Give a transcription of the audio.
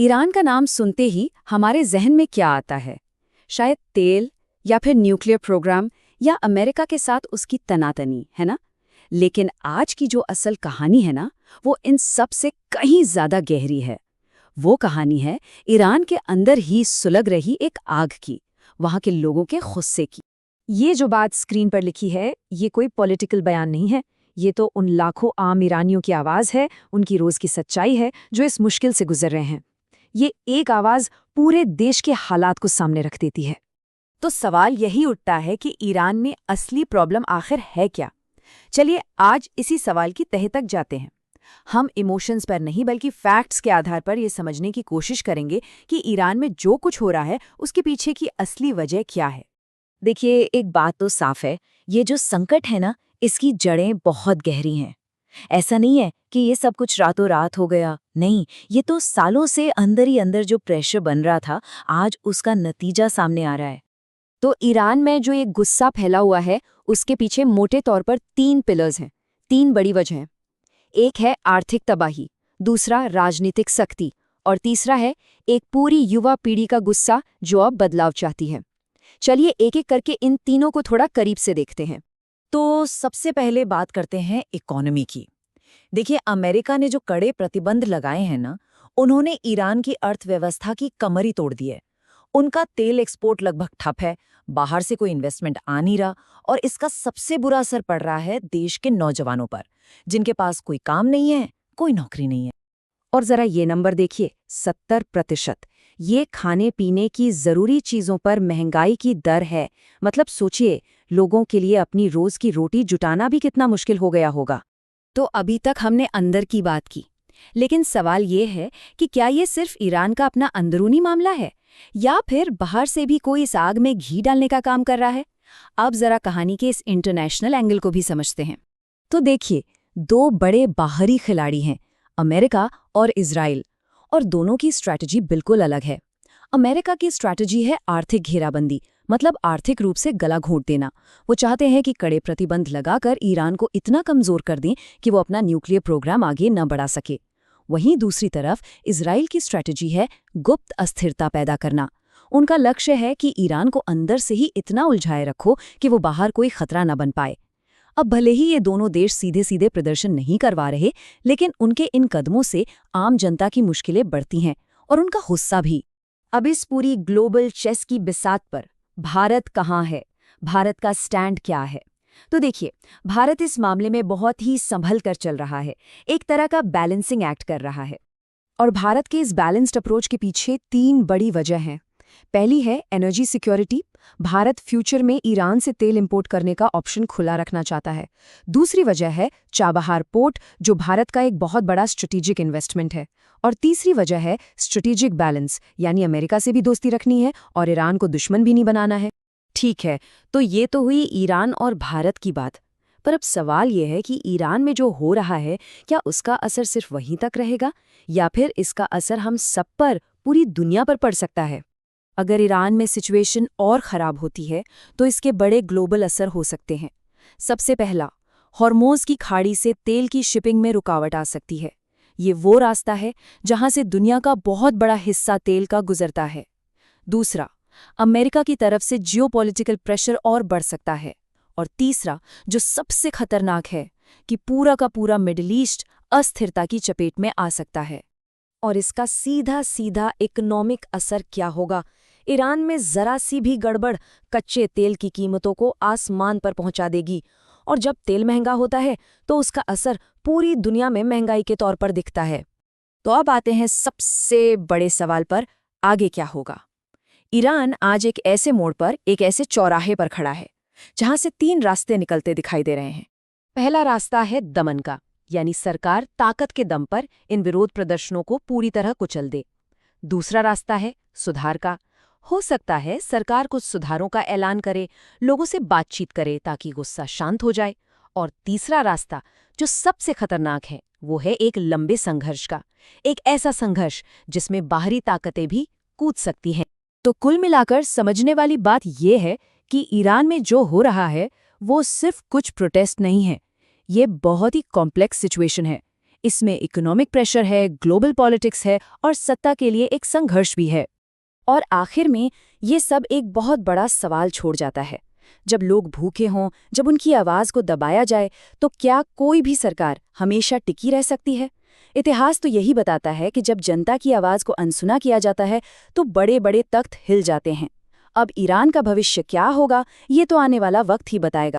Iran का नाम सुनते ही हमारे जहन में क्या आता है? शायद तेल, या फिर न्यूक्लियर प्रोग्राम, या अमेरिका के साथ उसकी तनातनी, है ना? लेकिन आज की जो असल कहानी है ना, वो इन सब से कहीं ज्यादा गहरी है। वो कहानी है ईरान के अंदर ही सुलग रही एक आग की, वहां के लोगों के गुस्से की। ये जो बात स्क्रीन पर लिखी है, ये कोई पॉलिटिकल बयान नहीं है। ये तो उन लाखों आम ईरानियों की आवाज़ है, उनकी रोज़ की सच्चाई है, जो इस मुश्किल से गुजर रहे हैं। ये एक आवाज़ पूरे देश के हालात को सामने रख देती है। तो सवाल यही उठता है कि ईरान में असली प्रॉब्लम आखिर है क्या? चलिए आज इसी सवाल की तह तक जाते हैं। हम इमोशंस पर नहीं बल्कि फैक्ट्स के आधार पर यह समझने की कोशिश करेंगे कि ईरान में जो कुछ हो रहा है उसके पीछे की असली वजह क्या है। देखिए, एक बात तो साफ है, ये जो संकट है ना, इसकी जड़ें बहुत गहरी हैं। ऐसा नहीं है कि ये सब कुछ रातों रात हो गया, नहीं, ये तो सालों से अंदर ही अंदर जो प्रेशर बन रहा था, आज उसका नतीजा सामने आ रहा है। तो ईरान में जो ये गुस्सा फैला हुआ है, उसके पीछे मोटे तौर पर 3 पिलर्स हैं, 3 बड़ी वजहें। एक है आर्थिक तबाही, दूसरा राजनीतिक सख्ती, और तीसरा है एक पूरी युवा पीढ़ी का गुस्सा जो अब बदलाव चाहती है। चलिए एक एक करके इन तीनों को थोड़ा करीब से देखते हैं। तो सबसे पहले बात करते हैं इकोनॉमी की। देखिए, अमेरिका ने जो कड़े प्रतिबंध लगाए हैं ना, उन्होंने ईरान की अर्थव्यवस्था की कमर ही तोड़ दी है। उनका तेल एक्सपोर्ट लगभग ठप है, बाहर से कोई इन्वेस्टमेंट आ नहीं रहा, और इसका सबसे बुरा असर पड़ रहा है देश के नौजवानों पर, जिनके पास कोई काम नहीं है, कोई नौकरी नहीं है। और जरा ये नंबर देखिए, 70%। ये खाने पीने की जरूरी चीजों पर महंगाई की दर है। मतलब सोचिए, लोगों के लिए अपनी रोज की रोटी जुटाना भी कितना मुश्किल हो गया होगा। तो अभी तक हमने अंदर की बात की, लेकिन सवाल ये है कि क्या ये सिर्फ ईरान का अपना अंदरूनी मामला है, या फिर बाहर से भी कोई इस आग में घी डालने का काम कर रहा है? अब जरा कहानी के इस इंटरनेशनल एंगल को भी समझते हैं। तो देखिए, 2 बड़े बाहरी खिलाड़ी हैं, अमेरिका और इजराइल, और दोनों की स्ट्रैटेजी बिल्कुल अलग है। अमेरिका की स्ट्रैटेजी है आर्थिक घेराबंदी, मतलब आर्थिक रूप से गला घोंट देना। वो चाहते हैं कि कड़े प्रतिबंध लगाकर ईरान को इतना कमजोर कर दें कि वो अपना न्यूक्लियर प्रोग्राम आगे न बढ़ा सके। वहीं दूसरी तरफ इजराइल की स्ट्रैटेजी है गुप्त अस्थिरता पैदा करना। उनका लक्ष्य है कि ईरान को अंदर से ही इतना उलझाए रखो कि वो बाहर कोई खतरा न बन पाए। अब भले ही ये दोनों देश सीधे सीधे प्रदर्शन नहीं करवा रहे, लेकिन उनके इन कदमों से आम जनता की मुश्किलें बढ़ती हैं, और उनका गुस्सा भी। अब इस पूरी ग्लोबल चेस की बिसात पर भारत कहाँ है? भारत का स्टैंड क्या है? तो देखिए, भारत इस मामले में बहुत ही संभल कर चल रहा है, एक तरह का बैलेंसिंग एक्ट कर रहा है। और भारत के इस बैलेंस्ड अप्रोच के पीछे 3 बड़ी वजह हैं। पहली है एनर्जी सिक्योरिटी। भारत फ्यूचर में ईरान से तेल इंपोर्ट करने का ऑप्शन खुला रखना चाहता है। दूसरी वजह है चाबहार पोर्ट, जो भारत का एक बहुत बड़ा स्ट्रेटेजिक इन्वेस्टमेंट है। और तीसरी वजह है स्ट्रेटेजिक बैलेंस, यानी अमेरिका से भी दोस्ती रखनी है और ईरान को दुश्मन भी नहीं बनाना है। ठीक है, तो ये तो हुई ईरान और भारत की बात। पर अब सवाल ये है कि ईरान में जो हो रहा है, क्या उसका असर सिर्फ वहीं तक रहेगा, या फिर इसका असर हम सब पर, पूरी दुनिया पर पड़ सकता है? अगर ईरान में सिचुएशन और ख़राब होती है तो इसके बड़े ग्लोबल असर हो सकते हैं। सबसे पहला, हॉर्मोज़ की खाड़ी से तेल की शिपिंग में रुकावट आ सकती है। ये वो रास्ता है जहां से दुनिया का बहुत बड़ा हिस्सा तेल का गुजरता है। दूसरा, अमेरिका की तरफ से जियोपॉलिटिकल प्रेशर और बढ़ सकता है। और तीसरा, जो सबसे खतरनाक है, कि पूरा का पूरा मिडिल ईस्ट अस्थिरता की चपेट में आ सकता है। और इसका सीधा सीधा इकोनॉमिक असर क्या होगा? ईरान में जरा सी भी गड़बड़ कच्चे तेल की कीमतों को आसमान पर पहुंचा देगी, और जब तेल महंगा होता है तो उसका असर पूरी दुनिया में महंगाई के तौर पर दिखता है। तो अब आते हैं सबसे बड़े सवाल पर, आगे क्या होगा? ईरान आज एक ऐसे मोड़ पर, एक ऐसे चौराहे पर खड़ा है जहां से 3 रास्ते निकलते दिखाई दे रहे हैं। पहला रास्ता है दमन का, यानी सरकार ताकत के दम पर इन विरोध प्रदर्शनों को पूरी तरह कुचल दे। दूसरा रास्ता है सुधार का। हो सकता है सरकार कुछ सुधारों का ऐलान करे, लोगों से बातचीत करे ताकि गुस्सा शांत हो जाए। और तीसरा रास्ता, जो सबसे खतरनाक है, वो है एक लंबे संघर्ष का। एक ऐसा संघर्ष जिसमें बाहरी ताकतें भी कूद सकती हैं। तो कुल मिलाकर समझने वाली बात यह है कि ईरान में जो हो रहा है वो सिर्फ कुछ प्रोटेस्ट नहीं है, ये बहुत ही कॉम्प्लेक्स सिचुएशन है। इसमें इकोनॉमिक प्रेशर है, ग्लोबल पॉलिटिक्स है और सत्ता के लिए एक संघर्ष भी है। और आखिर में ये सब एक बहुत बड़ा सवाल छोड़ जाता है। जब लोग भूखे हों, जब उनकी आवाज़ को दबाया जाए, तो क्या कोई भी सरकार हमेशा टिकी रह सकती है? इतिहास तो यही बताता है कि जब जनता की आवाज़ को अनसुना किया जाता है तो बड़े बड़े तख्त हिल जाते हैं। अब ईरान का भविष्य क्या होगा, ये तो आने वाला वक्त ही बताएगा।